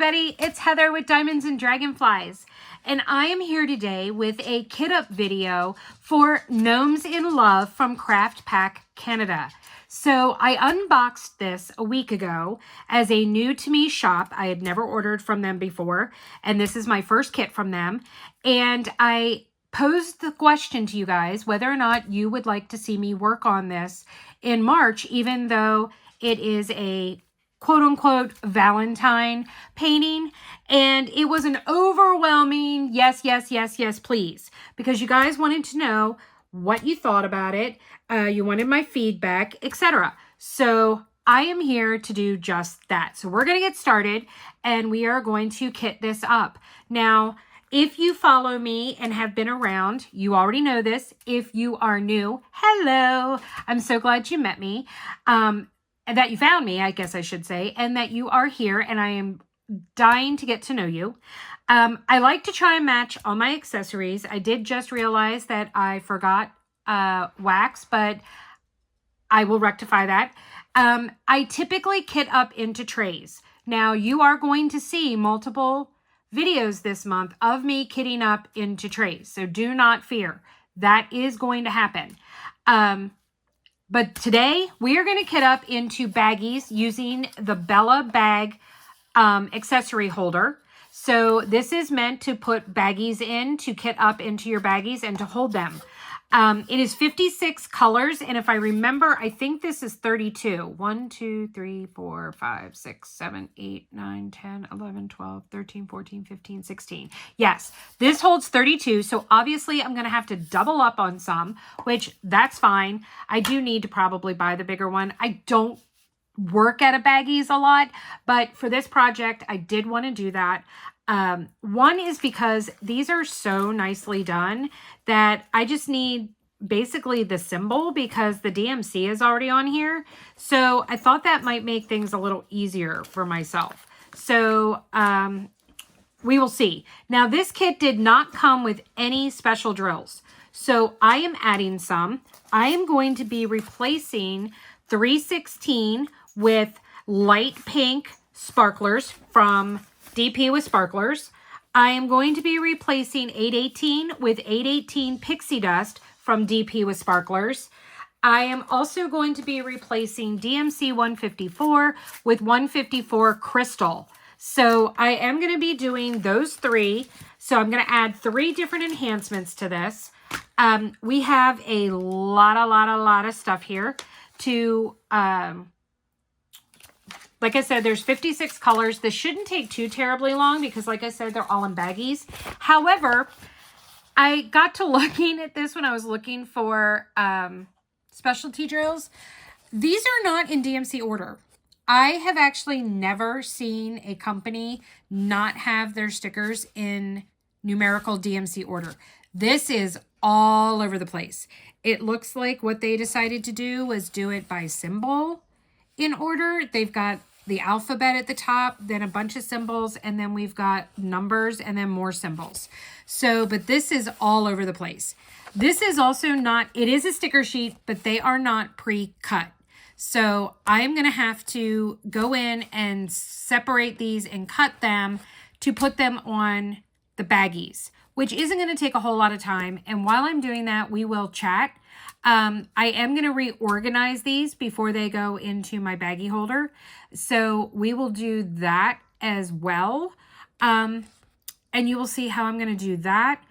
everybody, it's Heather with Diamonds and Dragonflies, and I am here today with a kit up video for Gnomes in Love from Craft Pack Canada. So I unboxed this a week ago as a new to me shop. I had never ordered from them before, and this is my first kit from them. And I posed the question to you guys whether or not you would like to see me work on this in March, even though it is a quote-unquote Valentine painting, and it was an overwhelming yes, yes, yes, yes, please, because you guys wanted to know what you thought about it, you wanted my feedback, etc. So I am here to do just that. So we're going to get started, and we are going to kit this up. Now, if you follow me and have been around, you already know this. If you are new, hello, I'm so glad you met me. And that you found me, I guess I should say, and that you are here, and I am dying to get to know you. I like to try and match all my accessories. I did just realize that I forgot wax, but I will rectify that. I typically kit up into trays. Now, you are going to see multiple videos this month of me kitting up into trays, so do not fear. That is going to happen. But today we are going to kit up into baggies using the Bella bag accessory holder. So this is meant to put baggies in, to kit up into your baggies and to hold them. It is 56 colors, and if I remember, I think this is 32. 1, 2, 3, 4, 5, 6, 7, 8, 9, 10, 11, 12, 13, 14, 15, 16. Yes, this holds 32, so obviously I'm going to have to double up on some, which that's fine. I do need to probably buy the bigger one. I don't work at a Baggies a lot, but for this project, I did want to do that. One is because these are so nicely done that I just need basically the symbol because the DMC is already on here. So I thought that might make things a little easier for myself. So we will see. Now, this kit did not come with any special drills. So I am adding some. I am going to be replacing 316 with light pink sparklers from DP with Sparklers. I am going to be replacing 818 with 818 Pixie Dust from DP with Sparklers. I am also going to be replacing DMC 154 with 154 Crystal. So I am going to be doing those three. So I'm going to add 3 different enhancements to this. We have a lot of stuff here to like I said, there's 56 colors. This shouldn't take too terribly long because, like I said, they're all in baggies. However, I got to looking at this when I was looking for specialty drills. These are not in DMC order. I have actually never seen a company not have their stickers in numerical DMC order. This is all over the place. It looks like what they decided to do was do it by symbol in order. They've got the alphabet at the top, then a bunch of symbols, and then we've got numbers and then more symbols. So, but this is all over the place. This is also not, it is a sticker sheet, but they are not pre-cut. So I'm going to have to go in and separate these and cut them to put them on the baggies, which isn't going to take a whole lot of time. And while I'm doing that, we will chat. I am going to reorganize these before they go into my baggie holder. So we will do that as well. And you will see how I'm going to do that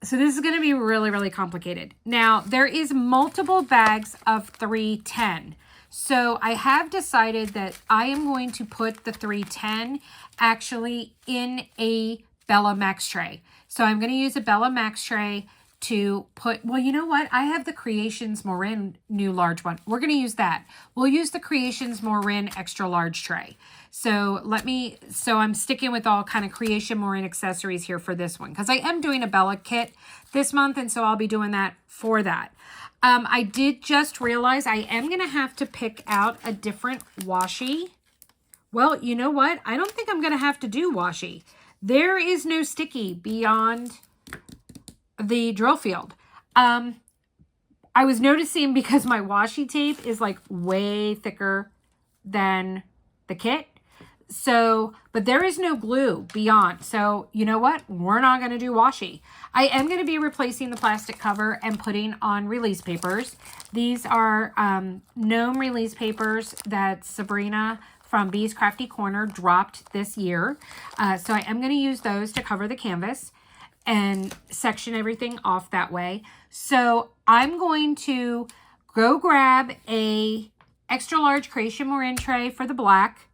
so this is going to be really complicated. Now, there is multiple bags of 310. So I have decided that I am going to put the 310 actually in a Bella Max tray. So I'm going to use a Bella Max tray to put, well, you know what? I have the Creations Morin new large one. We're going to use that. We'll use the Creations Morin extra large tray. So I'm sticking with all kind of Creation Morin accessories here for this one because I am doing a Bella kit this month, and so I'll be doing that for that. I did just realize I am going to have to pick out a different washi. Well, you know what? I don't think I'm going to have to do washi. There is no sticky beyond the drill field. I was noticing because my washi tape is like way thicker than the kit. So, but there is no glue beyond. So, you know what? We're not going to do washi. I am going to be replacing the plastic cover and putting on release papers. These are Gnome release papers that Sabrina from Bee's Crafty Corner dropped this year. So I am going to use those to cover the canvas and section everything off that way. So I'm going to go grab a extra large Creation Morin tray for the black.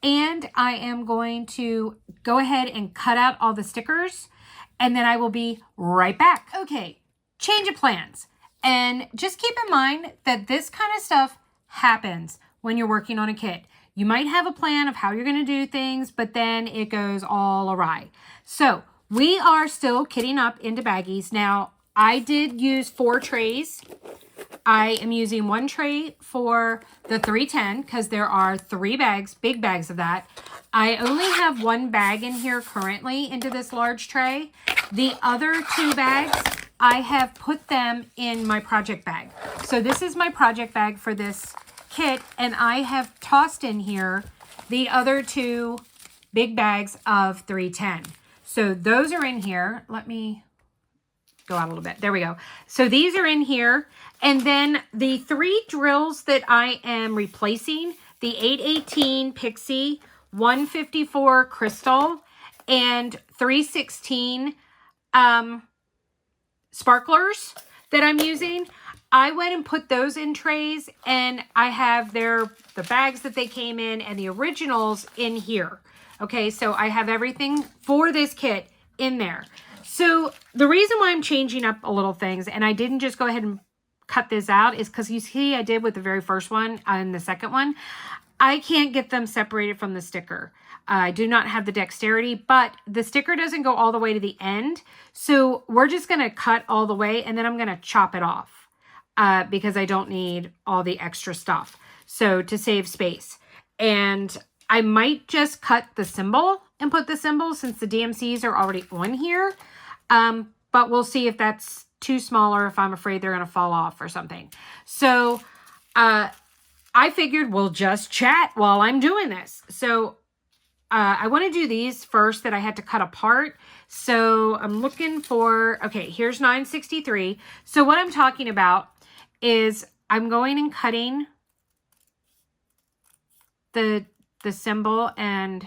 And I am going to go ahead and cut out all the stickers, and then I will be right back. Okay, change of plans. And just keep in mind that this kind of stuff happens when you're working on a kit. You might have a plan of how you're going to do things, but then it goes all awry. So we are still kitting up into baggies. Now, I did use 4 trays. I am using 1 tray for the 310 because there are 3 bags, big bags of that. I only have 1 bag in here currently into this large tray. The other 2 bags, I have put them in my project bag. So this is my project bag for this kit, and I have tossed in here the other 2 big bags of 310. So those are in here. Let me go out a little bit. There we go. So these are in here. And then the 3 drills that I am replacing, the 818 Pixie, 154 Crystal, and 316 sparklers that I'm using, I went and put those in trays, and I have the bags that they came in and the originals in here. Okay, so I have everything for this kit in there. So the reason why I'm changing up a little things, and I didn't just go ahead and cut this out, is because you see I did with the very first one and the second one. I can't get them separated from the sticker. I do not have the dexterity, but the sticker doesn't go all the way to the end. So we're just going to cut all the way, and then I'm going to chop it off because I don't need all the extra stuff. So to save space. And I might just cut the symbol and put the symbol since the DMCs are already on here. But we'll see if that's too small or if I'm afraid they're going to fall off or something. So I figured we'll just chat while I'm doing this. So I want to do these first that I had to cut apart. So I'm looking for, okay, here's 963. So what I'm talking about is I'm going and cutting the symbol and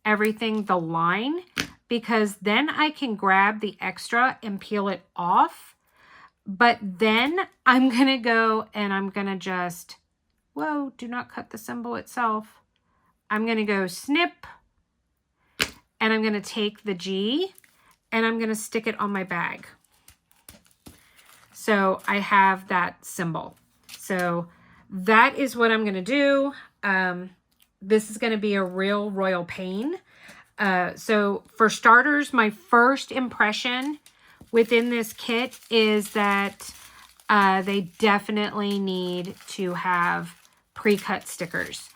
everything, the line, because then I can grab the extra and peel it off. But then I'm going to go and I'm going to just, whoa, do not cut the symbol itself. I'm going to go snip, and I'm going to take the G and I'm going to stick it on my bag. So I have that symbol. So that is what I'm going to do. This is going to be a real royal pain. So for starters, my first impression within this kit is that they definitely need to have pre-cut stickers.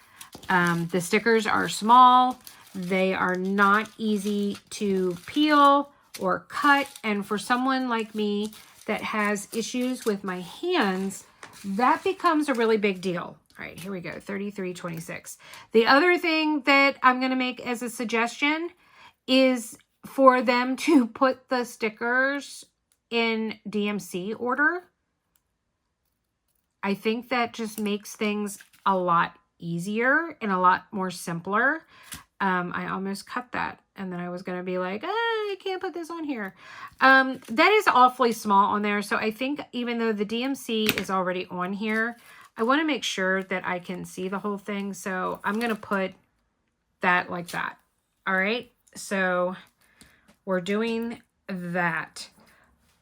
The stickers are small. They are not easy to peel or cut. And for someone like me that has issues with my hands, that becomes a really big deal. All right, here we go, 3326. The other thing that I'm going to make as a suggestion is for them to put the stickers in DMC order. I think that just makes things a lot easier and a lot more simpler. I almost cut that, and then I was going to be like, I can't put this on here. That is awfully small on there, so I think even though the DMC is already on here, I want to make sure that I can see the whole thing, so I'm going to put that like that. All right, so we're doing that.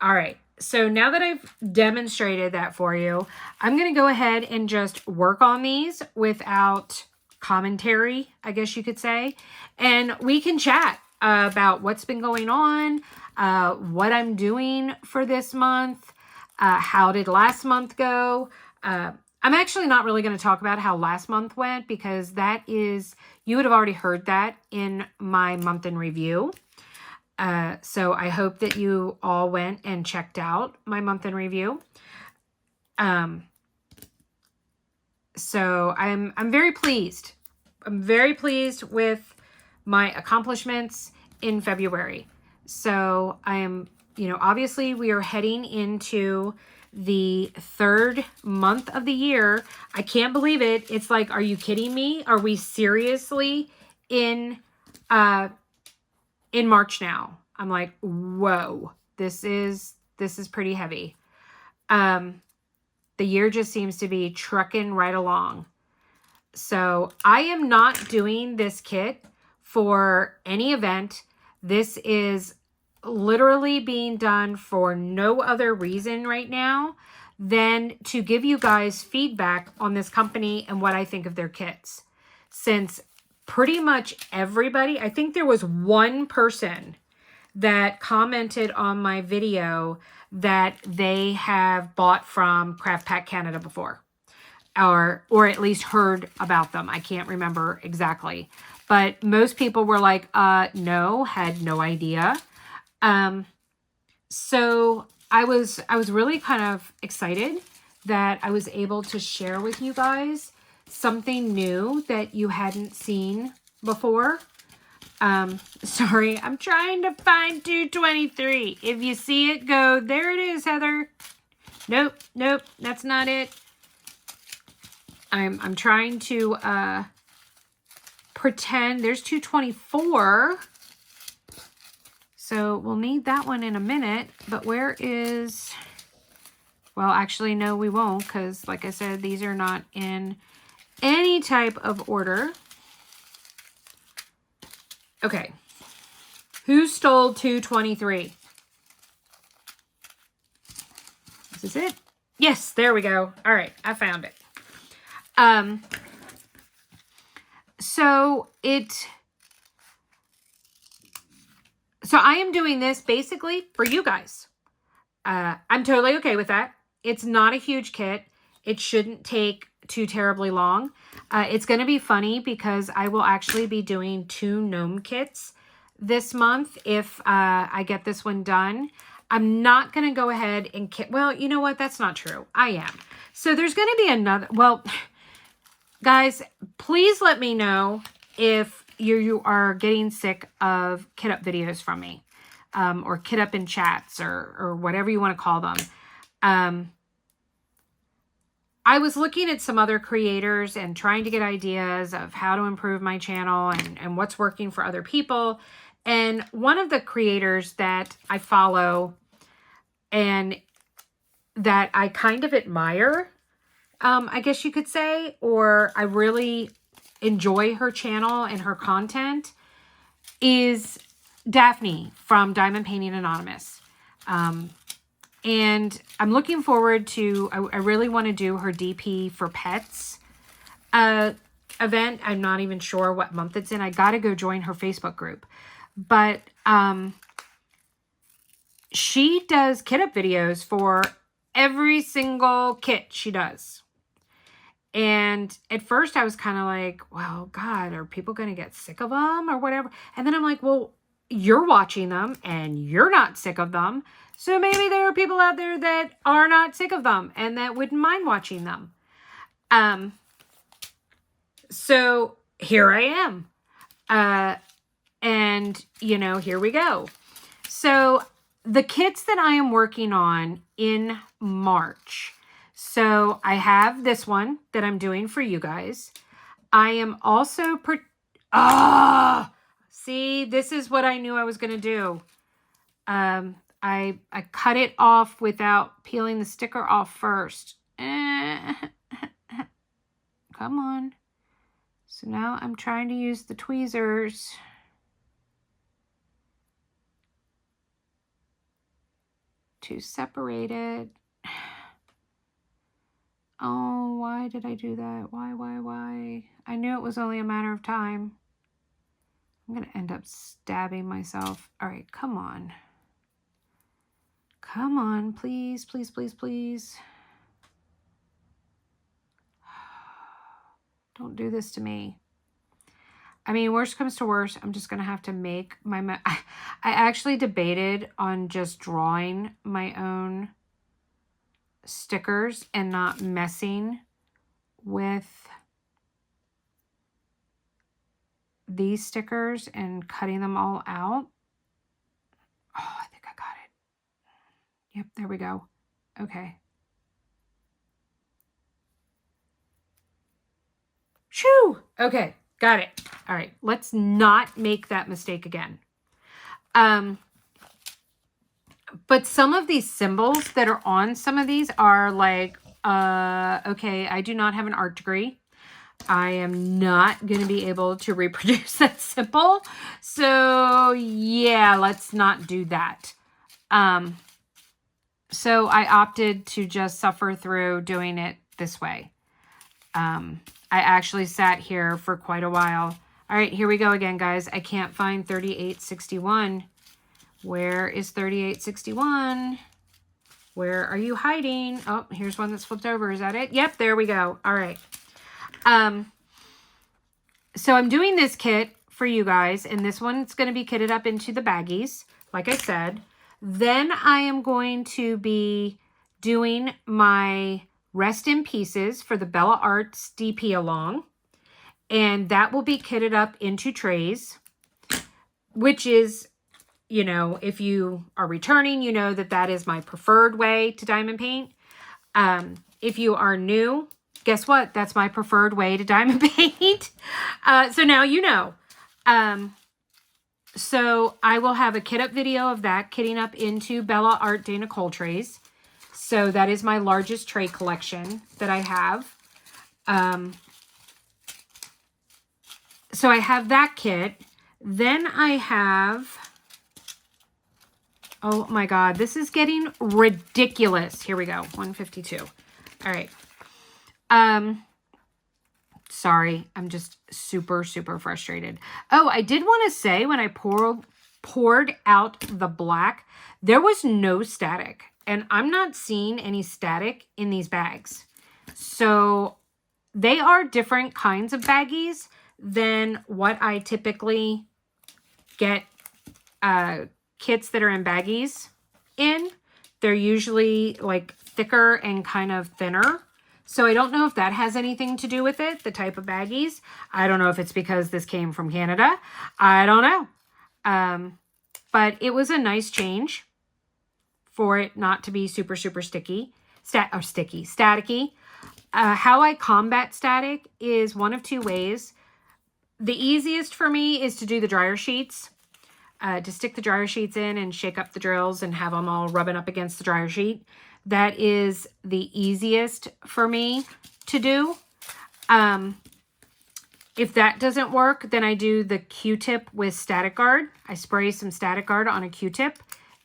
All right, so now that I've demonstrated that for you, I'm going to go ahead and just work on these without commentary, I guess you could say, and we can chat about what's been going on, what I'm doing for this month, how did last month go. I'm actually not really going to talk about how last month went because that is, you would have already heard that in my month in review. So I hope that you all went and checked out my month in review. So I'm very pleased very pleased with my accomplishments in February. So I am, you know, obviously we are heading into the 3rd month of the year. I can't believe it. It's like, are you kidding me? Are we seriously in March now? I'm like, whoa, this is pretty heavy. The year just seems to be trucking right along. So I am not doing this kit for any event. This is literally being done for no other reason right now than to give you guys feedback on this company and what I think of their kits. Since pretty much everybody, I think there was one person that commented on my video that they have bought from Craft Pack Canada before. Or at least heard about them. I can't remember exactly. But most people were like, no, had no idea. So I was really kind of excited that I was able to share with you guys something new that you hadn't seen before. Sorry, I'm trying to find 223. If you see it, go, there it is, Heather. Nope, that's not it. I'm trying to pretend there's 224. So we'll need that one in a minute. But where is... Well, actually, no, we won't. Because, like I said, these are not in any type of order. Okay. Who stole 223? This is it? Yes, there we go. All right, I found it. So I am doing this basically for you guys. I'm totally okay with that. It's not a huge kit. It shouldn't take too terribly long. It's going to be funny because I will actually be doing 2 gnome kits this month if I get this one done. I'm not going to go ahead and kit. Well, you know what? That's not true. I am. So there's going to be another. Well, guys, please let me know if you are getting sick of kit up videos from me, or kit up in chats, or whatever you want to call them. I was looking at some other creators and trying to get ideas of how to improve my channel and what's working for other people. And one of the creators that I follow and that I kind of admire, I guess you could say, or I really enjoy her channel and her content, is Daphne from Diamond Painting Anonymous. And I'm looking forward to, I really want to do her DP for Pets event. I'm not even sure what month it's in. I got to go join her Facebook group. But she does kit up videos for every single kit she does. And at first I was kind of like, well, God, are people going to get sick of them or whatever? And then I'm like, well, you're watching them and you're not sick of them. So maybe there are people out there that are not sick of them and that wouldn't mind watching them. So here I am. And, you know, here we go. So the kits that I am working on in March. So I have this one that I'm doing for you guys. I am also... See, this is what I knew I was going to do. I cut it off without peeling the sticker off first. Come on. So now I'm trying to use the tweezers to separate it. Oh, why did I do that? Why? I knew it was only a matter of time. I'm going to end up stabbing myself. All right, come on. Come on, please, please, please, please. Don't do this to me. I mean, worst comes to worst, I'm just going to have to make my... I actually debated on just drawing my own stickers and not messing with these stickers and cutting them all out. Oh, I think I got it. Yep, there we go. Okay. Shoo! Okay, got it. All right, let's not make that mistake again. But some of these symbols that are on some of these are like, okay, I do not have an art degree. I am not going to be able to reproduce that symbol. So yeah, let's not do that. So I opted to just suffer through doing it this way. I actually sat here for quite a while. All right, here we go again, guys. I can't find 3861. Where is 3861? Where are you hiding? Oh, here's one that's flipped over. Is that it? Yep, there we go. All right. So I'm doing this kit for you guys, and this one's going to be kitted up into the baggies, like I said. Then I am going to be doing my Rest in Pieces for the Bella Arts DP along, and that will be kitted up into trays, which is, you know, if you are returning, you know that that is my preferred way to diamond paint. If you are new, guess what? That's my preferred way to diamond paint. So now you know. So I will have a kit up video of that, kitting up into Bella Art de Nicole trays. So that is my largest tray collection that I have. So I have that kit. Then I have, oh my God, this is getting ridiculous. Here we go, 152. All right. Sorry, I'm just super, super frustrated. Oh, I did want to say when I poured out the black, there was no static. And I'm not seeing any static in these bags. So they are different kinds of baggies than what I typically get kits that are in baggies in. They're usually like thicker and kind of thinner. So I don't know if that has anything to do with it, the type of baggies. I don't know if it's because this came from Canada. I don't know. But it was a nice change for it not to be super, super staticky. How I combat static is one of two ways. The easiest for me is to do the dryer sheets. To stick the dryer sheets in and shake up the drills and have them all rubbing up against the dryer sheet. That is the easiest for me to do. If that doesn't work, then I do the Q-tip with Static Guard. I spray some Static Guard on a Q-tip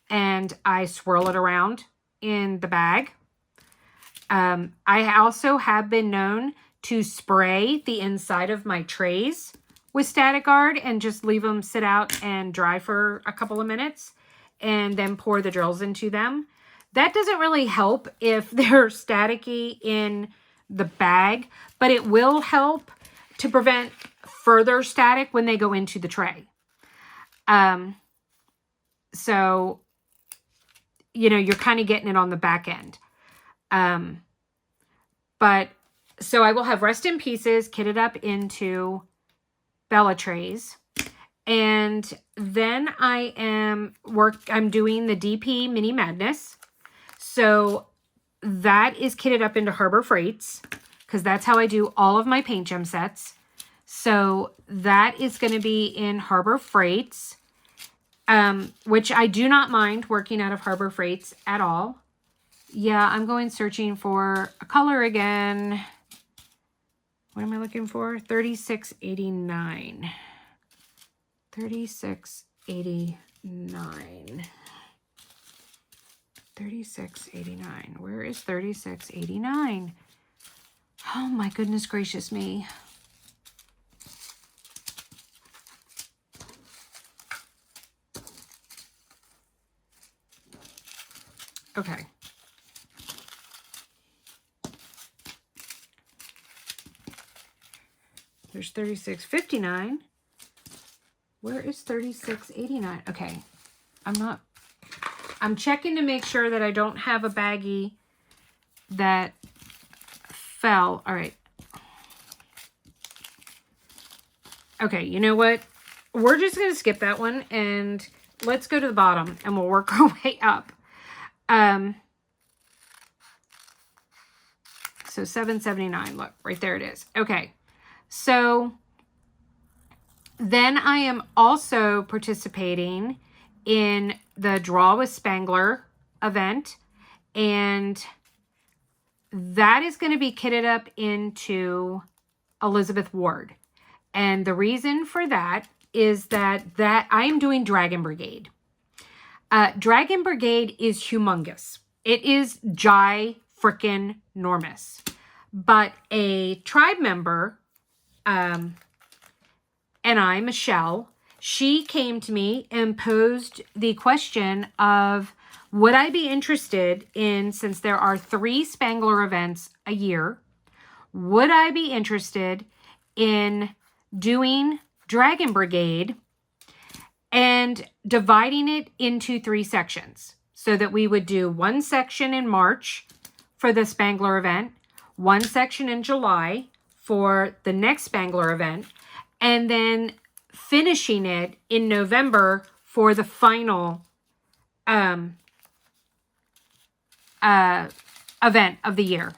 and I swirl it around in the bag. I also have been known to spray the inside of my trays with Static Guard and just leave them sit out and dry for a couple of minutes and then pour the drills into them. That doesn't really help if they're staticky in the bag, but it will help to prevent further static when they go into the tray. So, you know, you're kind of getting it on the back end. So I will have Rest in Pieces kitted up into Bella trays. And then I'm doing the DP Mini Madness. So that is kitted up into Harbor Freights because that's how I do all of my paint gem sets. So that is going to be in Harbor Freights, which I do not mind working out of Harbor Freights at all. Yeah, I'm going searching for a color again. What am I looking for? 3689. 3689. 3689. Where is 3689? Oh my goodness gracious me. Okay. There's 3659. Where is 3689? Okay. I'm checking to make sure that I don't have a baggie that fell. All right. Okay, you know what? We're just going to skip that one and let's go to the bottom and we'll work our way up. So $7.79, look, right there it is. Okay, so then I am also participating in the Draw with Spangler event, and that is going to be kitted up into Elizabeth Ward. And the reason for that is that I am doing Dragon Brigade. Dragon Brigade is humongous. It is frickin-normous. But a tribe member, and I, Michelle, she came to me and posed the question of, would I be interested in, since there are 3 Spangler events a year, would I be interested in doing Dragon Brigade and dividing it into 3 sections, so that we would do 1 section in March for the Spangler event, 1 section in July for the next Spangler event, and then finishing it in November for the final event of the year.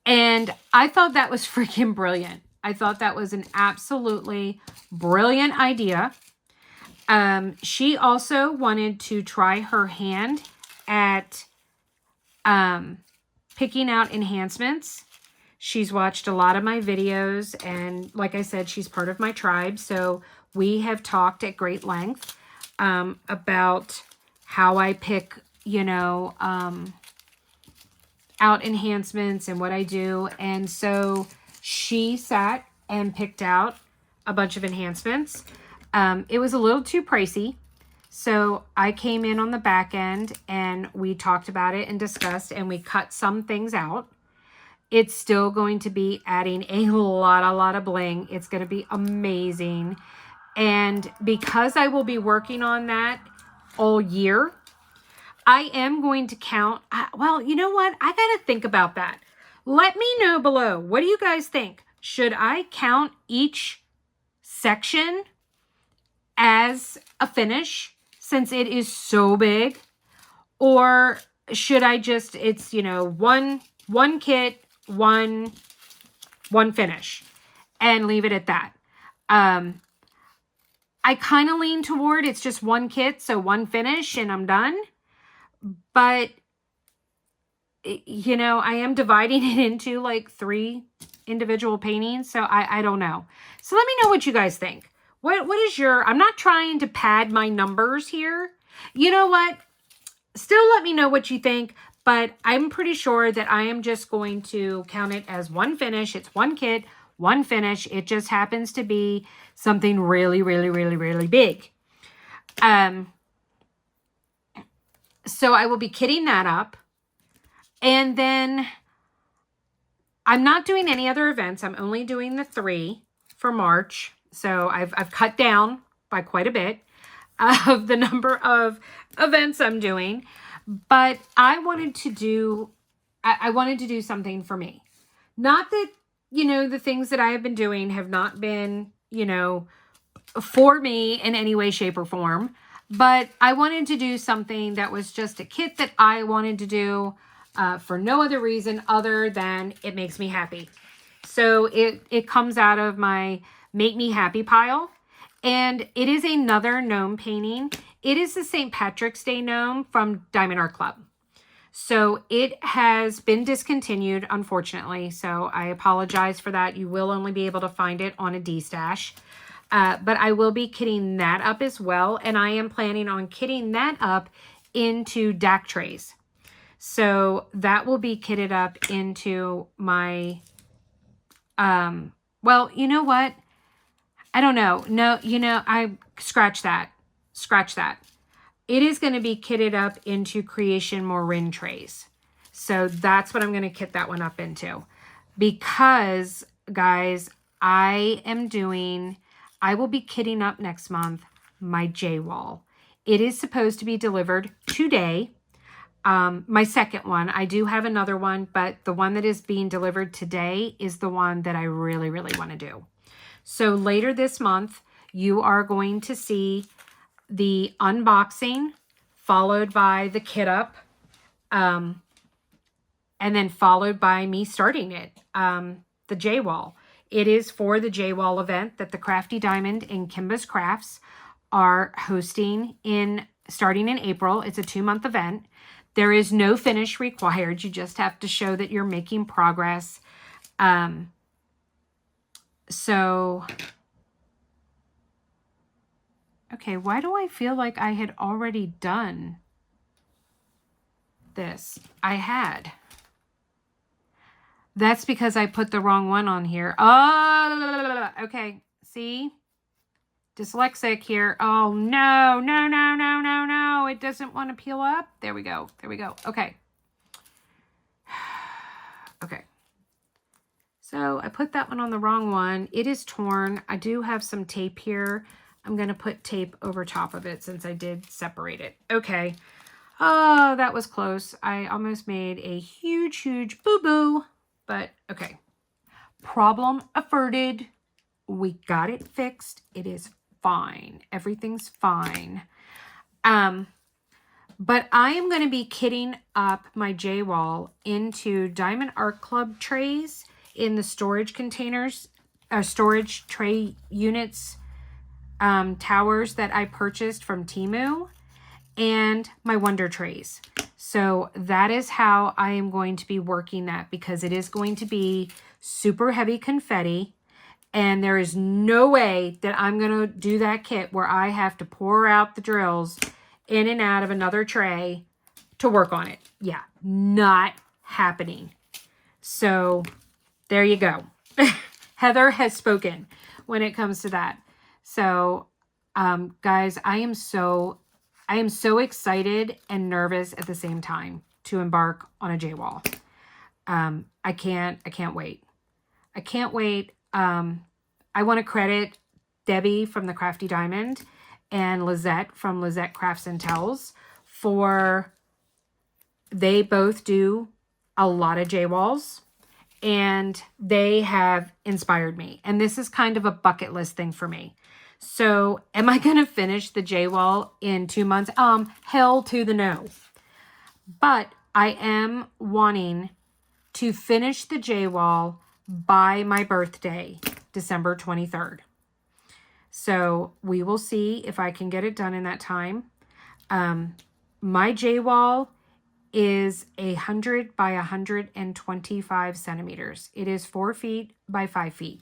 And I thought that was freaking brilliant. I thought that was an absolutely brilliant idea. She also wanted to try her hand at picking out enhancements. She's watched a lot of my videos, and like I said, she's part of my tribe. So we have talked at great length about how I pick, you know, out enhancements and what I do. And so she sat and picked out a bunch of enhancements. It was a little too pricey. So I came in on the back end and we talked about it and discussed, and we cut some things out. It's still going to be adding a lot of bling. It's going to be amazing. And because I will be working on that all year, I am going to count. Well, you know what? I got to think about that. Let me know below. What do you guys think? Should I count each section as a finish, since it is so big? Or should I just, it's, you know, one kit, one finish, and leave it at that? I kind of lean toward it's just 1 kit, so 1 finish and I'm done. But, you know, I am dividing it into like 3 individual paintings, so I don't know. So let me know what you guys think. What is your, I'm not trying to pad my numbers here. You know what? Still let me know what you think, but I'm pretty sure that I am just going to count it as 1 finish. It's 1 kit, 1 finish. It just happens to be something really big. So I will be kitting that up. And then I'm not doing any other events. I'm only doing the 3 for March. So I've cut down by quite a bit of the number of events I'm doing. But I wanted to do, I wanted to do something for me. Not that, you know, the things that I have been doing have not been, you know, for me in any way, shape, or form. But I wanted to do something that was just a kit that I wanted to do for no other reason other than it makes me happy. So it comes out of my Make Me Happy pile. And it is another gnome painting. It is the St. Patrick's Day gnome from Diamond Art Club. So it has been discontinued, unfortunately. So I apologize for that. You will only be able to find it on a D-stash. But I will be kitting that up as well. And I am planning on kitting that up into DAC trays. So that will be kitted up into my, well, you know what? I don't know. No, you know, I scratch that. Scratch that. It is going to be kitted up into Creation Morin trays. So that's what I'm going to kit that one up into. Because, guys, I will be kitting up next month my J wall. It is supposed to be delivered today. My second one. I do have another one, but the one that is being delivered today is the one that I really want to do. So later this month, you are going to see the unboxing, followed by the kit up, and then followed by me starting it, the J-Wall. It is for the J-Wall event that the Crafty Diamond and Kimba's Crafts are hosting starting in April. It's a 2-month event. There is no finish required. You just have to show that you're making progress. Okay, why do I feel like I had already done this? I had. That's because I put the wrong one on here. Oh, okay. See? Dyslexic here. Oh, no, no, no, no, no, no. It doesn't want to peel up. There we go. There we go. Okay. Okay. So I put that one on the wrong one. It is torn. I do have some tape here. I'm going to put tape over top of it since I did separate it. Okay. Oh, that was close. I almost made a huge, huge boo-boo. But, okay. Problem averted. We got it fixed. It is fine. Everything's fine. But I am going to be kitting up my J-Wall into Diamond Art Club trays in the storage containers, storage tray units, towers that I purchased from Temu, and my Wonder trays. So that is how I am going to be working that, because it is going to be super heavy confetti. And there is no way that I'm going to do that kit where I have to pour out the drills in and out of another tray to work on it. Yeah, not happening. So there you go. Heather has spoken when it comes to that. So, guys, I am so excited and nervous at the same time to embark on a J-Wall. I can't wait. I can't wait. I want to credit Debbie from the Crafty Diamond and Lizette from Lizette Crafts and Tells they both do a lot of J-Walls, and they have inspired me. And this is kind of a bucket list thing for me. So am I going to finish the J-Wall in 2 months? Hell to the no. But I am wanting to finish the J-Wall by my birthday, December 23rd. So we will see if I can get it done in that time. My J-Wall is 100 by 125 centimeters. It is 4 feet by 5 feet.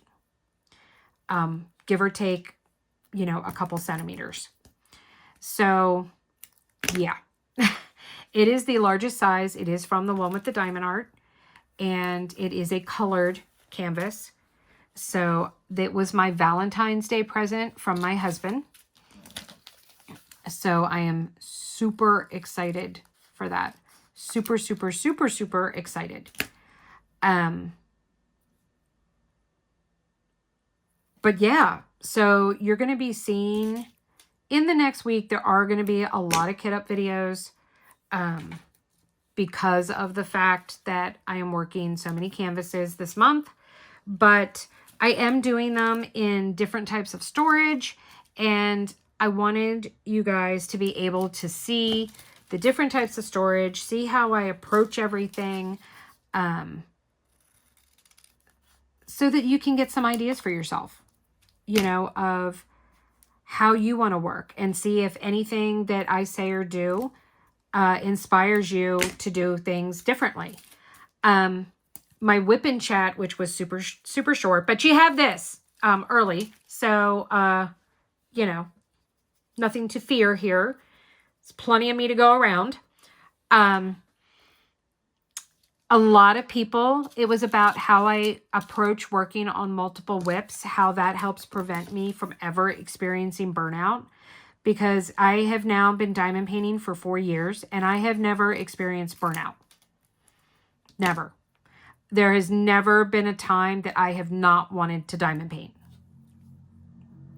Give or take, a couple centimeters. So, yeah. It is the largest size. It is from the one with the diamond art. And it is a colored canvas. So, that was my Valentine's Day present from my husband. So, I am super excited for that. Super, super, super, super excited. But yeah, so you're going to be seeing in the next week, there are going to be a lot of kit up videos because of the fact that I am working so many canvases this month. But I am doing them in different types of storage, and I wanted you guys to be able to see the different types of storage, see how I approach everything, so that you can get some ideas for yourself, of how you want to work, and see if anything that I say or do inspires you to do things differently. My whip and chat, which was super, super short, but you have this early. So, nothing to fear here. There's plenty of me to go around. A lot of people, it was about how I approach working on multiple whips, how that helps prevent me from ever experiencing burnout. Because I have now been diamond painting for 4 years, and I have never experienced burnout. Never. There has never been a time that I have not wanted to diamond paint.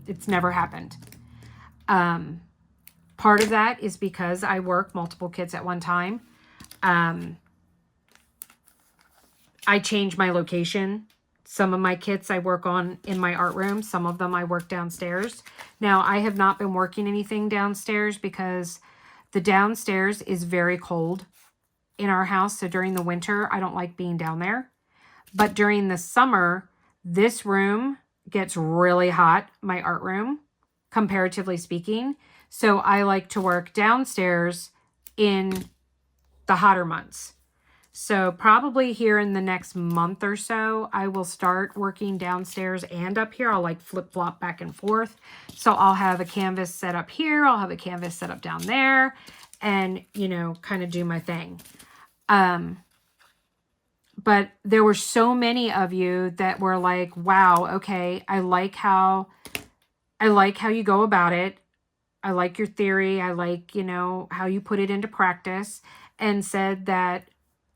It's never happened. Part of that is because I work multiple kits at one time. I change my location Some of my kits I work on in my art room. Some of them I work downstairs. Now, I have not been working anything downstairs because the downstairs is very cold in our house. So during the winter, I don't like being down there. But during the summer, this room gets really hot, my art room, comparatively speaking. So I like to work downstairs in the hotter months. So probably here in the next month or so, I will start working downstairs and up here. I'll like flip-flop back and forth. So I'll have a canvas set up here. I'll have a canvas set up down there and, you know, kind of do my thing. But there were so many of you that were like, wow, okay, I like how you go about it. I like your theory. I like, you know, how you put it into practice, and said that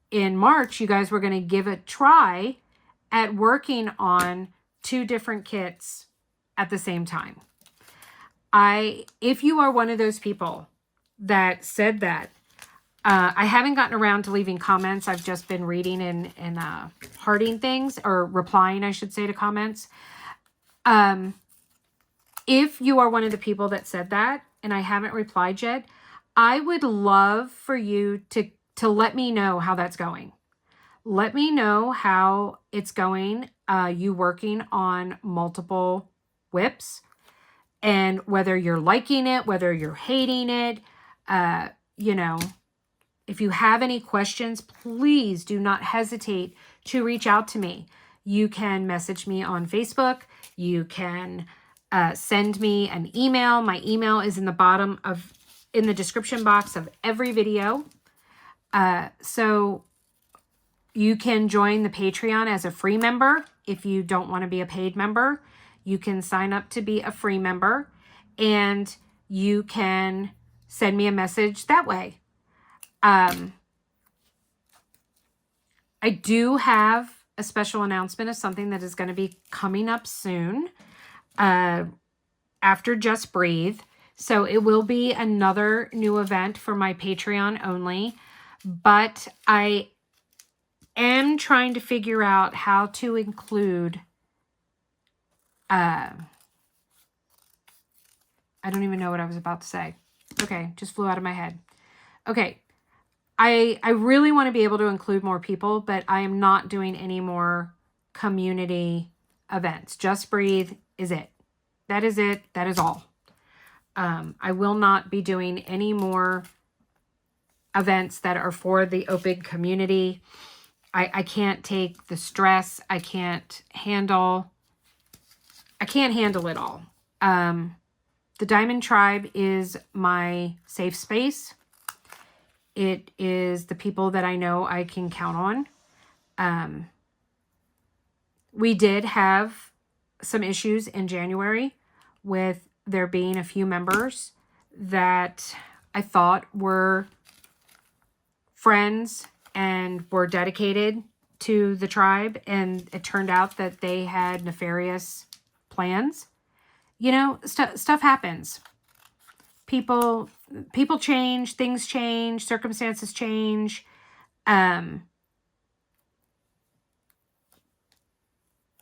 in March, you guys were going to give a try at working on 2 different kits at the same time. If you are one of those people that said that, I haven't gotten around to leaving comments. I've just been reading and hearting things, or replying, I should say, to comments. If you are one of the people that said that, and I haven't replied yet, I would love for you to let me know how that's going. Let me know how it's going, you working on multiple whips, and whether you're liking it, whether you're hating it. You know, if you have any questions, please do not hesitate to reach out to me. You can message me on Facebook. You can send me an email. My email is in the description box of every video. So you can join the Patreon as a free member. If you don't want to be a paid member, you can sign up to be a free member, and you can send me a message that way. I do have a special announcement of something that is going to be coming up soon, after Just Breathe. So it will be another new event for my Patreon only, but I am trying to figure out how to include, I don't even know what I was about to say. Okay, just flew out of my head. Okay, I really want to be able to include more people, but I am not doing any more community events. Just Breathe is it. That is it. That is all. I will not be doing any more events that are for the open community. I can't take the stress. I can't handle it all. The Diamond Tribe is my safe space. It is the people that I know I can count on. We did have some issues in January with there being a few members that I thought were friends and were dedicated to the tribe, and it turned out that they had nefarious plans. You know, stuff happens. People change, things change, circumstances change.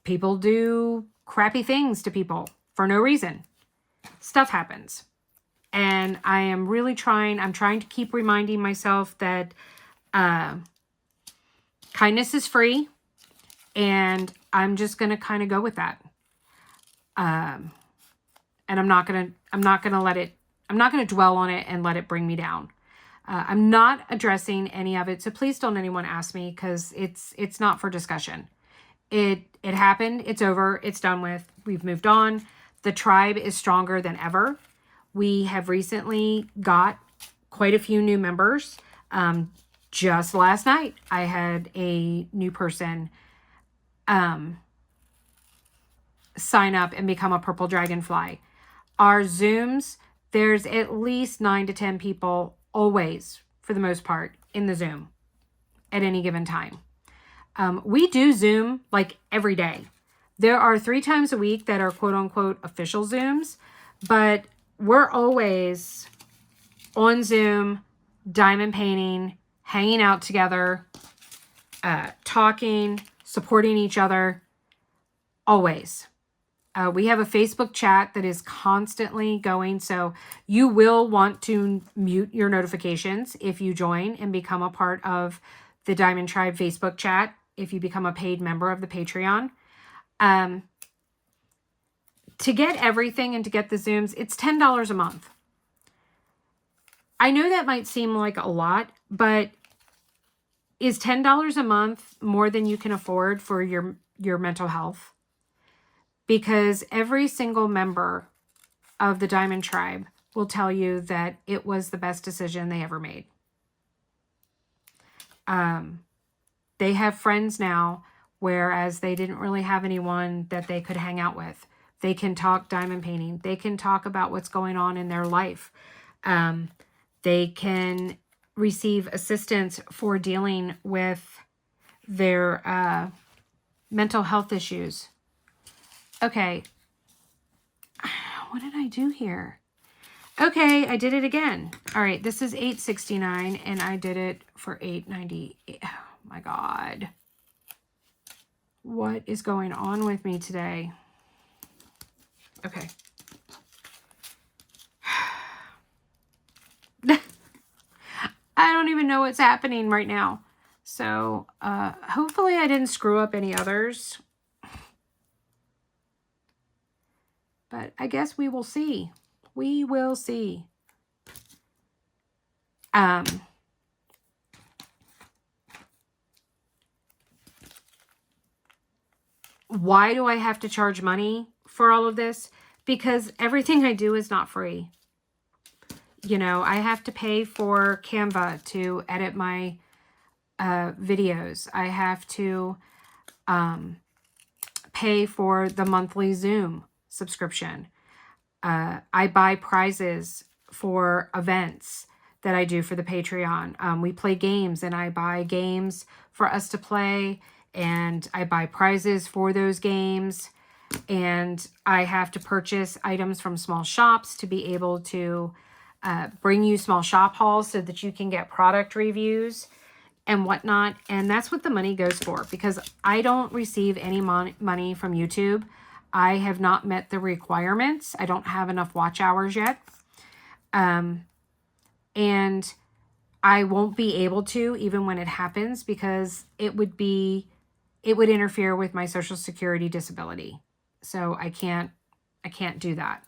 People do crappy things to people for no reason. Stuff happens. And I am really trying to keep reminding myself that kindness is free, and I'm just going to kind of go with that. And I'm not going to dwell on it and let it bring me down. I'm not addressing any of it, so please don't anyone ask me, because it's not for discussion. It happened. It's over. It's done with. We've moved on. The tribe is stronger than ever. We have recently got quite a few new members. Just last night, I had a new person sign up and become a purple dragonfly. Our Zooms, there's at least 9 to 10 people always, for the most part, in the Zoom at any given time. We do Zoom like every day. There are 3 times a week that are quote-unquote official Zooms, but we're always on Zoom, diamond painting, hanging out together, talking, supporting each other. always. We have a Facebook chat that is constantly going, so you will want to mute your notifications if you join and become a part of the Diamond Tribe Facebook chat, if you become a paid member of the Patreon. To get everything and to get the Zooms, it's $10 a month. I know that might seem like a lot, but is $10 a month more than you can afford for your mental health? Because every single member of the Diamond Tribe will tell you that it was the best decision they ever made. They have friends now, whereas they didn't really have anyone that they could hang out with. They can talk diamond painting. They can talk about what's going on in their life. They can receive assistance for dealing with their mental health issues. Okay. What did I do here? Okay, I did it again. All right, this is $8.69 and I did it for $8.90. Oh my God. What is going on with me today? Okay. I don't even know what's happening right now. So hopefully I didn't screw up any others. But I guess we will see. We will see. Why do I have to charge money for all of this? Because everything I do is not free. You know, I have to pay for Canva to edit my videos. I have to pay for the monthly Zoom subscription. I buy prizes for events that I do for the Patreon. We play games and I buy games for us to play, and I buy prizes for those games, and I have to purchase items from small shops to be able to bring you small shop hauls so that you can get product reviews and whatnot. And that's what the money goes for, because I don't receive any money from YouTube. I have not met the requirements. I don't have enough watch hours yet. And I won't be able to, even when it happens, because it would interfere with my Social Security disability. So I can't do that.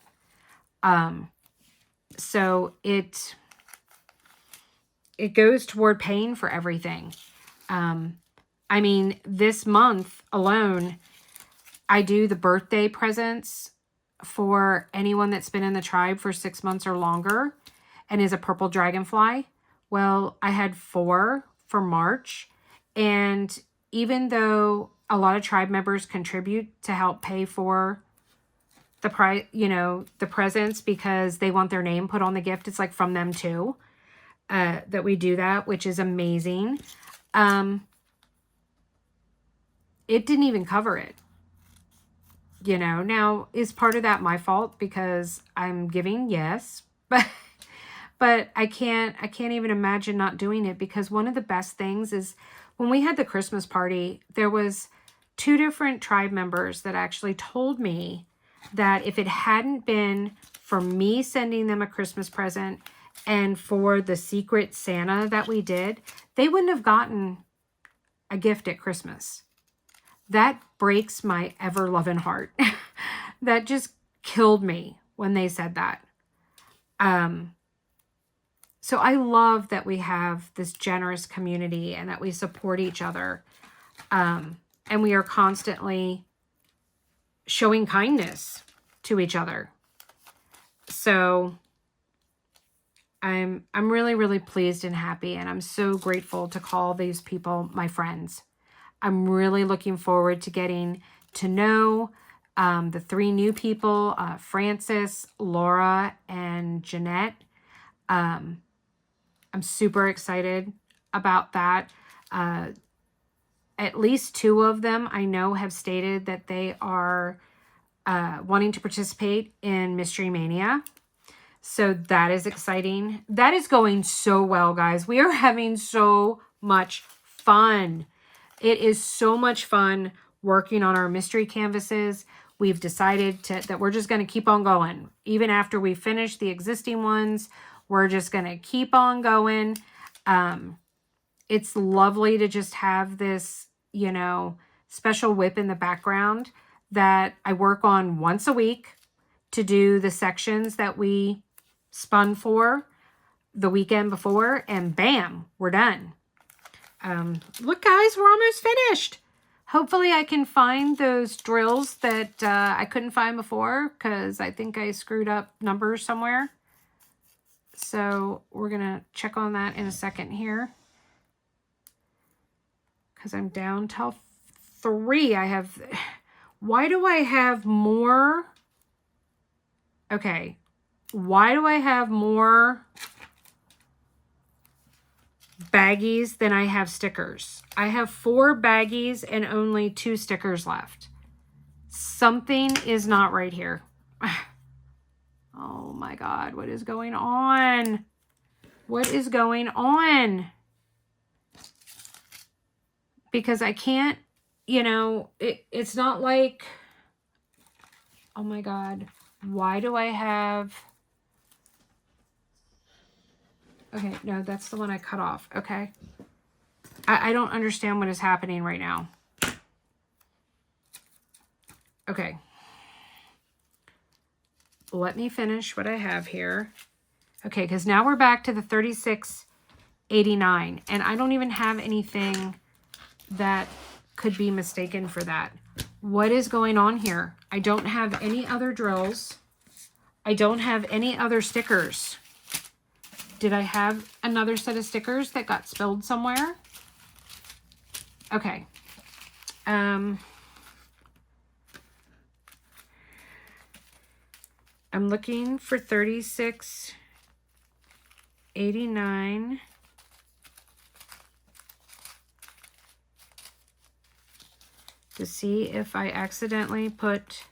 So it goes toward paying for everything. I mean, this month alone, I do the birthday presents for anyone that's been in the tribe for 6 months or longer and is a purple dragonfly. Well, I had 4 for March. And even though a lot of tribe members contribute to help pay for the price, you know, the presents, because they want their name put on the gift, it's like from them too, that we do that, which is amazing. It didn't even cover it. You know, now, is part of that my fault because I'm giving? Yes. But I can't even imagine not doing it, because one of the best things is when we had the Christmas party, there was 2 different tribe members that actually told me that if it hadn't been for me sending them a Christmas present and for the secret Santa that we did, they wouldn't have gotten a gift at Christmas. That breaks my ever-loving heart. That just killed me when they said that. So I love that we have this generous community and that we support each other. And we are constantly showing kindness to each other. So I'm really, really pleased and happy, and I'm so grateful to call these people my friends. I'm really looking forward to getting to know the 3 new people, Frances, Laura, and Jeanette. I'm super excited about that. At least 2 of them I know have stated that they are wanting to participate in Mystery Mania. So that is exciting. That is going so well, guys. We are having so much fun. It is so much fun working on our mystery canvases. We've decided that we're just going to keep on going. Even after we finish the existing ones, we're just going to keep on going. It's lovely to just have this, you know, special whip in the background that I work on once a week to do the sections that we spun for the weekend before, and bam, we're done. Look, guys, we're almost finished. Hopefully I can find those drills that I couldn't find before, because I think I screwed up numbers somewhere. So we're going to check on that in a second here, because I'm down to 3. I have... Why do I have more... Okay. Why do I have more baggies than I have stickers? I have 4 baggies and only 2 stickers left. Something is not right here. Oh my God, what is going on? What is going on? Because I can't, you know, it's not like, oh my God, why do I have... Okay, no, that's the one I cut off. Okay. I don't understand what is happening right now. Okay. Let me finish what I have here. Okay, because now we're back to the 36.89, and I don't even have anything that could be mistaken for that. What is going on here? I don't have any other drills. I don't have any other stickers. Did I have another set of stickers that got spilled somewhere? Okay. I'm looking for 36.89. To see if I accidentally put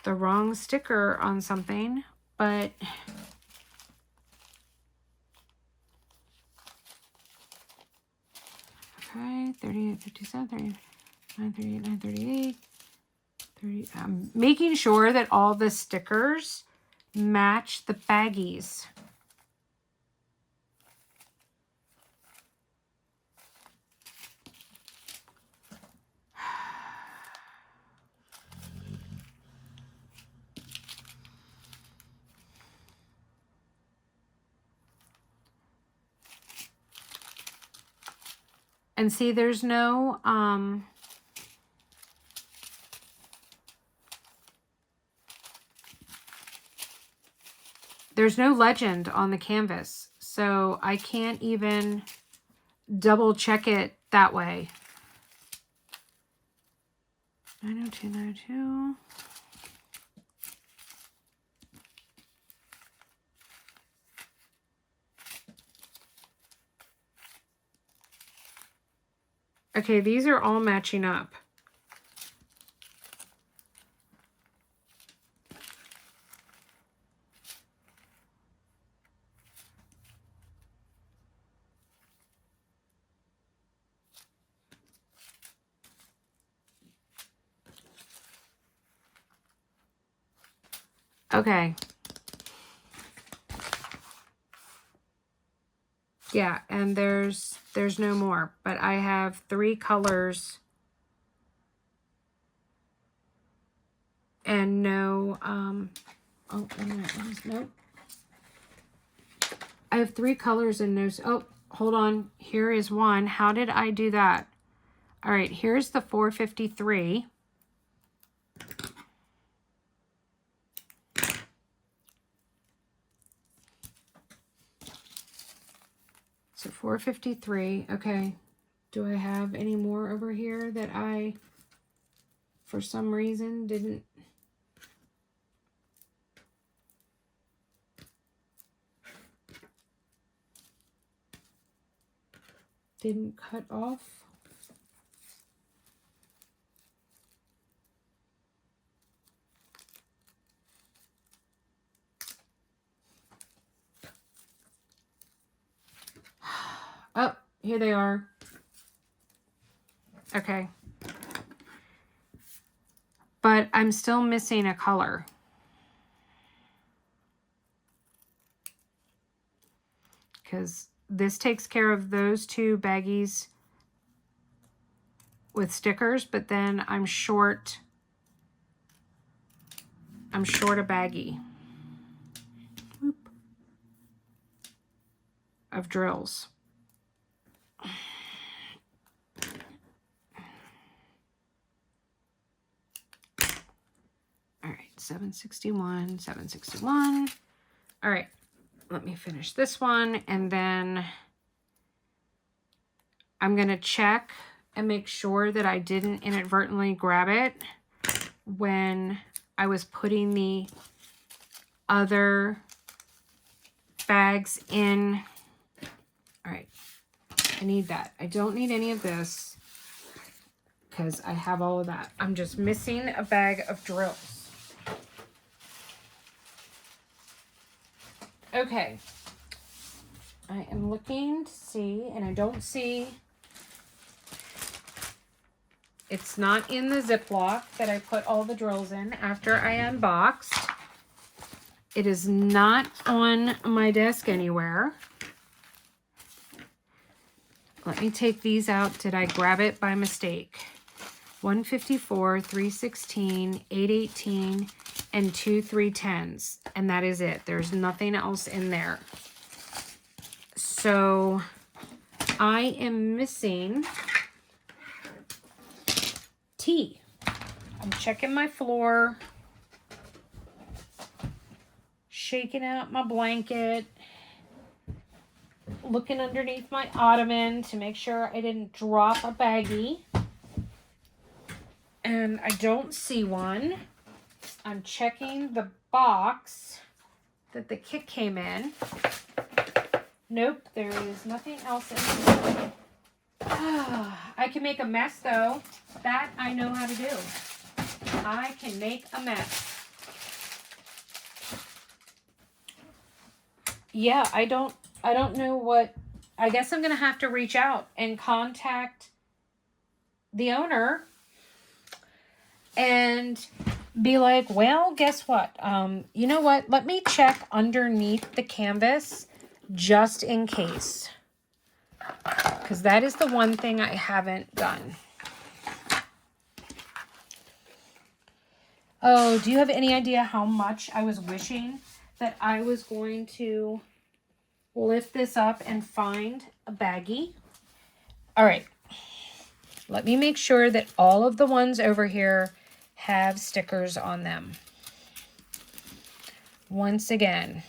the wrong sticker on something, but... Okay, 38, 57, 39, 38, 9, 38, 30. I'm making sure that all the stickers match the baggies. And see, there's no, there's no legend on the canvas, so I can't even double check it that way. 902, 902. Okay, these are all matching up. Okay. Yeah, and there's no more, but I have 3 colors and no, oh, wait a minute, nope. I have 3 colors and no, oh, hold on, here is one. How did I do that? All right, here's the 453. So 453, okay. Do I have any more over here that I, for some reason, didn't cut off? Oh, here they are. Okay. But I'm still missing a color. Because this takes care of those two baggies with stickers, but then I'm short a baggie of drills. All right, 761, 761. All right, let me finish this one, and then I'm gonna check and make sure that I didn't inadvertently grab it when I was putting the other bags in. All right, I need that. I don't need any of this because I have all of that. I'm just missing a bag of drills. Okay, I am looking to see, and I don't see, it's not in the Ziploc that I put all the drills in after I unboxed. It is not on my desk anywhere. Let me take these out. Did I grab it by mistake? 154, 316, 818, and 2 310s. And that is it. There's nothing else in there. So I am missing tea. I'm checking my floor, shaking out my blanket, looking underneath my ottoman to make sure I didn't drop a baggie. And I don't see one. I'm checking the box that the kit came in. Nope, there is nothing else in there. I can make a mess though. That I know how to do. I can make a mess. Yeah, I don't know what. I guess I'm gonna have to reach out and contact the owner and be like, well, guess what? You know what? Let me check underneath the canvas just in case. Because that is the one thing I haven't done. Oh, do you have any idea how much I was wishing that I was going to lift this up and find a baggie? All right. Let me make sure that all of the ones over here have stickers on them. Once again.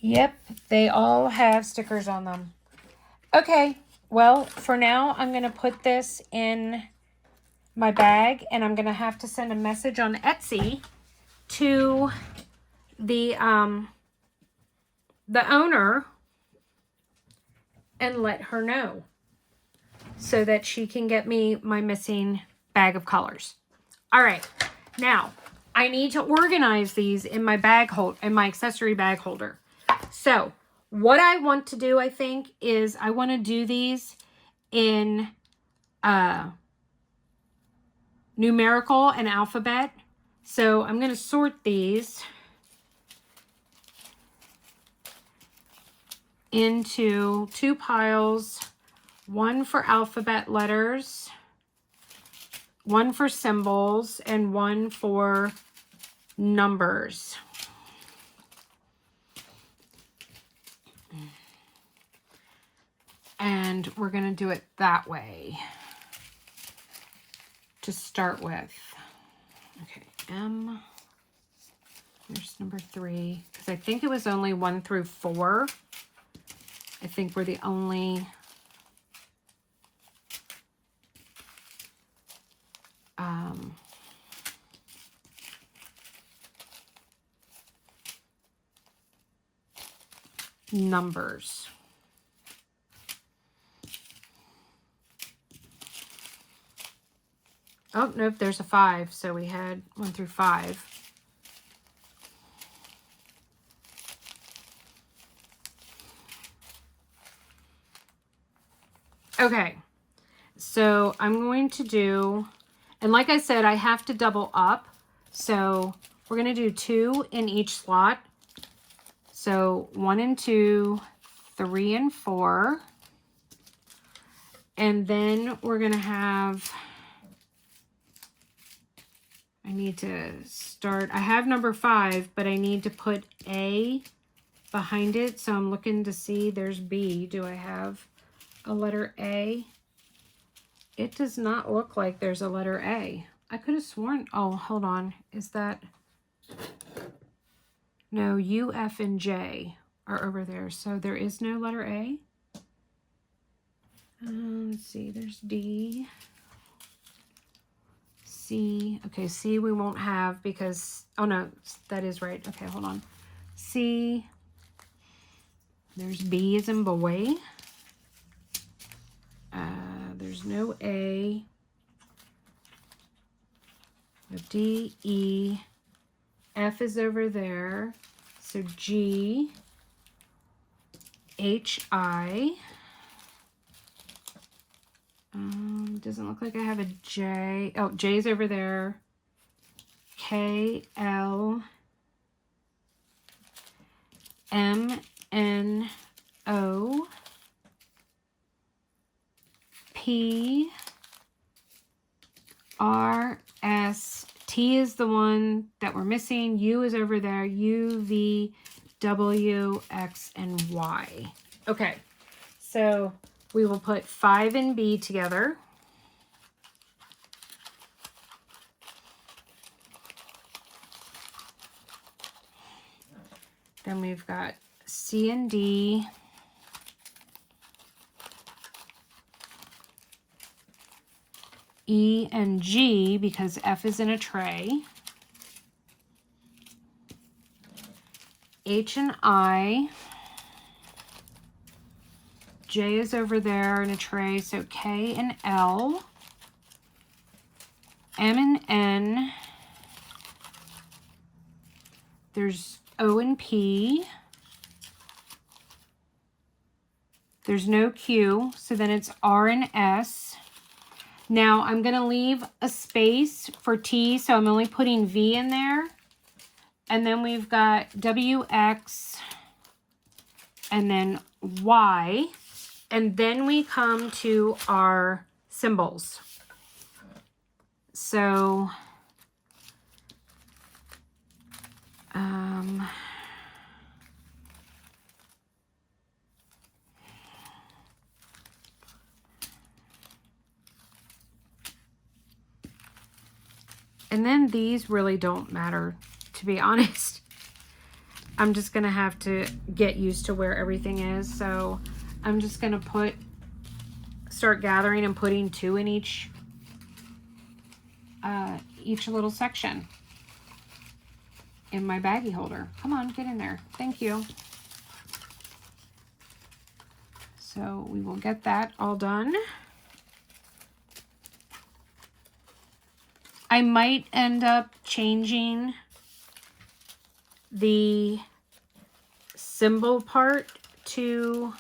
Yep, they all have stickers on them. Okay, well, for now, I'm going to put this in my bag, and I'm going to have to send a message on Etsy to the owner and let her know so that she can get me my missing bag of colors. All right, now I need to organize these in my accessory bag holder. So what I want to do, I think, is I want to do these in numerical and alphabet. So I'm going to sort these into 2 piles, one for alphabet letters, one for symbols, and one for numbers. And we're going to do it that way to start with. Okay, M. Here's number 3. Because I think it was only 1 through 4 I think we're the only numbers. Oh, nope, there's a 5. So we had 1 through 5. Okay, so I'm going to do, and like I said, I have to double up. So we're going to do 2 in each slot. So 1 and 2, 3 and 4. And then we're going to have, I need to start, I have number 5, but I need to put A behind it. So I'm looking to see, there's B. Do I have a letter A? It does not look like there's a letter A. I could have sworn, oh, hold on. Is that, no, U, F, and J are over there. So there is no letter A. Let's see, there's D. C. Okay, C we won't have because, oh no, that is right. Okay, hold on. C. There's B as in boy. There's no A. No D, E. F is over there. So G. H, I. Doesn't look like I have a J. Oh, J's over there. K, L, M, N, O, P, R, S, T is the one that we're missing. U is over there. U, V, W, X, and Y. Okay, so we will put 5 and B together. Then we've got C and D. E and G, because F is in a tray. H and I. J is over there in a tray, so K and L. M and N. There's O and P. There's no Q, so then it's R and S. Now I'm going to leave a space for T, so I'm only putting V in there. And then we've got W, X, and then Y. And then we come to our symbols. So, and then these really don't matter, to be honest. I'm just going to have to get used to where everything is. So I'm just going to start gathering and putting 2 in each little section in my baggie holder. Come on, get in there. Thank you. So we will get that all done. I might end up changing the symbol part to,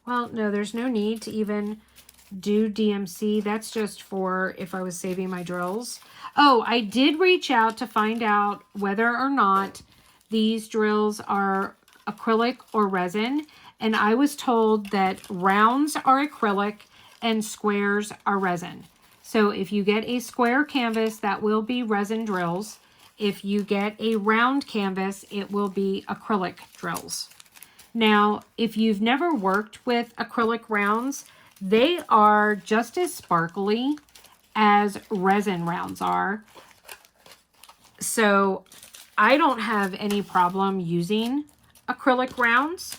well, no, there's no need to even do DMC. That's just for if I was saving my drills. Oh, I did reach out to find out whether or not these drills are acrylic or resin. And I was told that rounds are acrylic and squares are resin. So if you get a square canvas, that will be resin drills. If you get a round canvas, it will be acrylic drills. Now, if you've never worked with acrylic rounds, they are just as sparkly as resin rounds are. So I don't have any problem using acrylic rounds.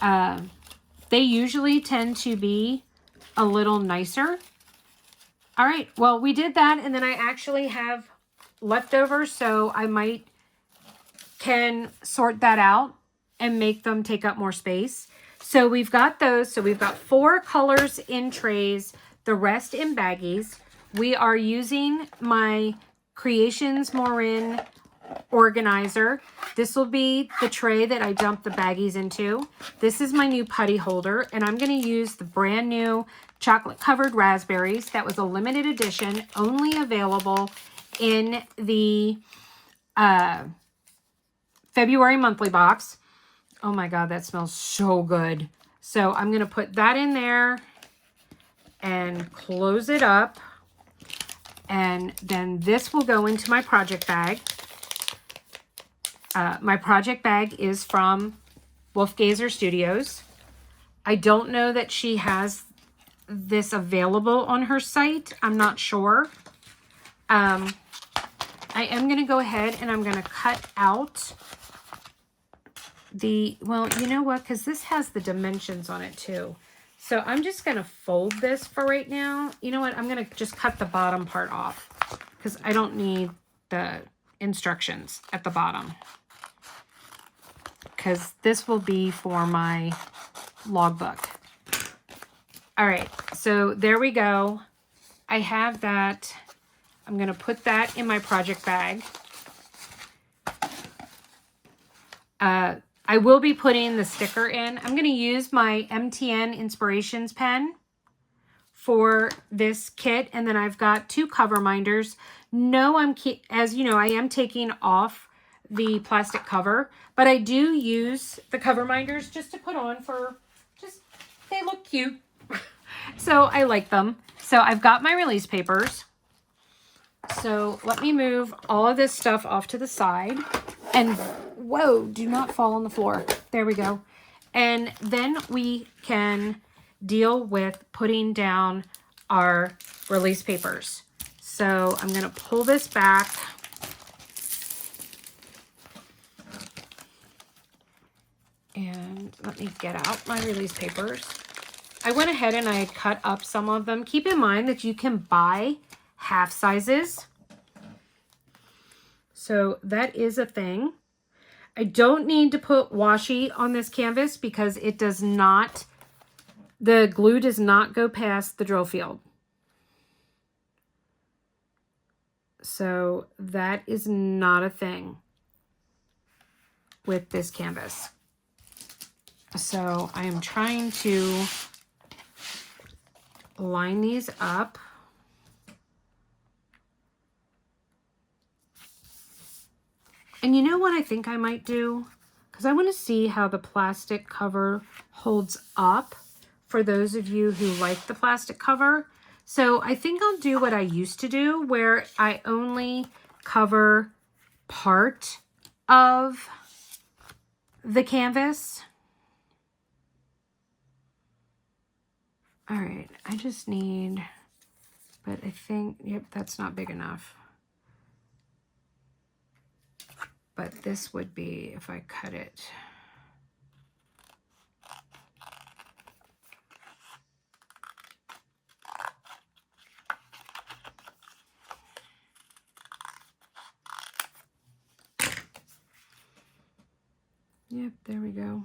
They usually tend to be a little nicer. All right, well, we did that, and then I actually have leftovers, so I can sort that out and make them take up more space. So we've got those. So we've got 4 colors in trays, the rest in baggies. We are using my Creations Morin organizer. This will be the tray that I dump the baggies into. This is my new putty holder, and I'm going to use the brand new chocolate covered raspberries. That was a limited edition, only available in the February monthly box. Oh my God, that smells so good. So I'm going to put that in there and close it up. And then this will go into my project bag. My project bag is from Wolfgazer Studios. I don't know that she has this available on her site. I'm not sure. I am going to go ahead and I'm going to cut out well, you know what? Because this has the dimensions on it too. So I'm just going to fold this for right now. You know what? I'm going to just cut the bottom part off because I don't need the instructions at the bottom. Because this will be for my logbook. All right, so there we go. I have that. I'm going to put that in my project bag. I will be putting the sticker in. I'm going to use my MTN Inspirations pen for this kit. And then I've got 2 cover minders. No, as you know, I am taking off the plastic cover, but I do use the cover minders just to put on for they look cute. So I like them. So I've got my release papers. So let me move all of this stuff off to the side. And whoa, do not fall on the floor. There we go. And then we can deal with putting down our release papers. So I'm going to pull this back. And let me get out my release papers. I went ahead and I cut up some of them. Keep in mind that you can buy half sizes. So that is a thing. I don't need to put washi on this canvas because it does not, the glue does not go past the drill field. So that is not a thing with this canvas. So I am trying to line these up. And you know what I think I might do? Because I want to see how the plastic cover holds up for those of you who like the plastic cover. So I think I'll do what I used to do, where I only cover part of the canvas. All right, I just need, but I think, yep, that's not big enough. But this would be if I cut it. Yep, there we go.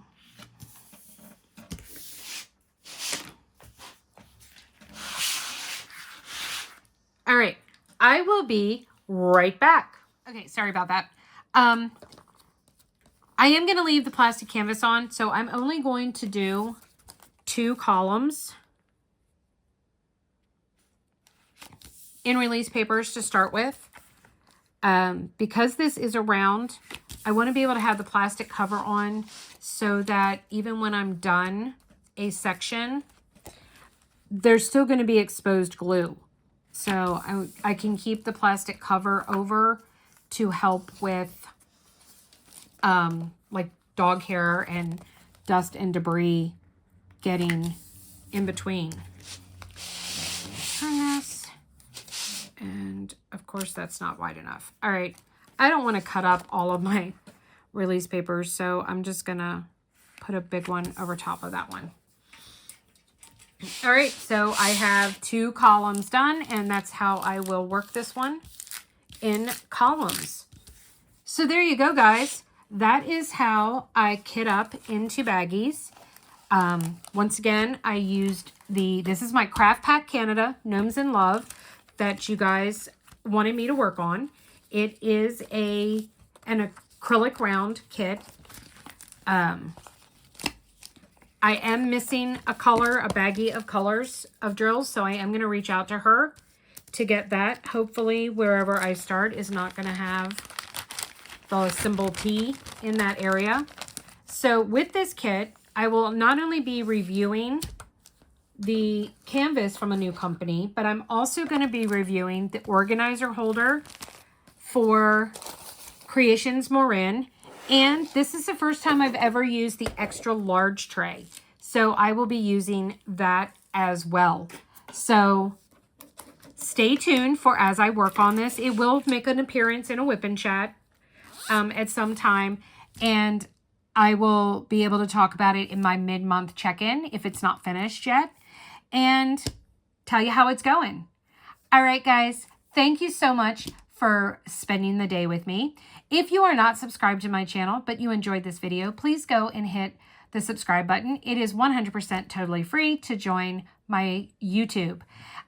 All right, I will be right back. Okay, sorry about that. I am going to leave the plastic canvas on, so I'm only going to do 2 columns in release papers to start with. Because this is a round, I want to be able to have the plastic cover on so that even when I'm done a section, there's still going to be exposed glue. So I can keep the plastic cover over to help with like dog hair and dust and debris getting in between. Turn this. And of course that's not wide enough. All right. I don't want to cut up all of my release papers, so I'm just gonna put a big one over top of that one. All right, so I have 2 columns done, and that's how I will work this one in columns. So there you go, guys. That is how I kit up into baggies. Once again, I used this is my Craft Pack Canada Gnomes in Love that you guys wanted me to work on. It is an acrylic round kit. I am missing a baggie of colors of drills, so I am going to reach out to her to get that. Hopefully, wherever I start is not going to have the symbol P in that area. So with this kit, I will not only be reviewing the canvas from a new company, but I'm also going to be reviewing the organizer holder for Créations Morin. And this is the first time I've ever used the extra large tray. So I will be using that as well. So stay tuned for as I work on this. It will make an appearance in a whip and chat at some time. And I will be able to talk about it in my mid-month check-in if it's not finished yet. And tell you how it's going. All right, guys. Thank you so much for spending the day with me. If you are not subscribed to my channel, but you enjoyed this video, please go and hit the subscribe button. It is 100% totally free to join my YouTube.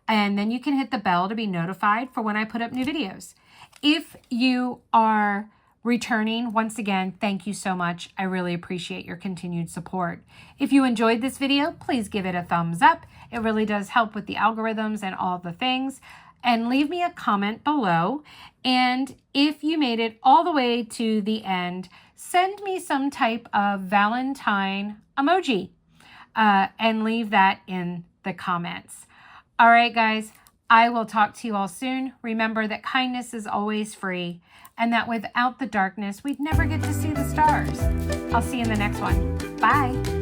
And then you can hit the bell to be notified for when I put up new videos. If you are returning, once again, thank you so much. I really appreciate your continued support. If you enjoyed this video, please give it a thumbs up. It really does help with the algorithms and all the things. And leave me a comment below. And if you made it all the way to the end, send me some type of Valentine emoji and leave that in the comments. All right, guys, I will talk to you all soon. Remember that kindness is always free and that without the darkness, we'd never get to see the stars. I'll see you in the next one. Bye.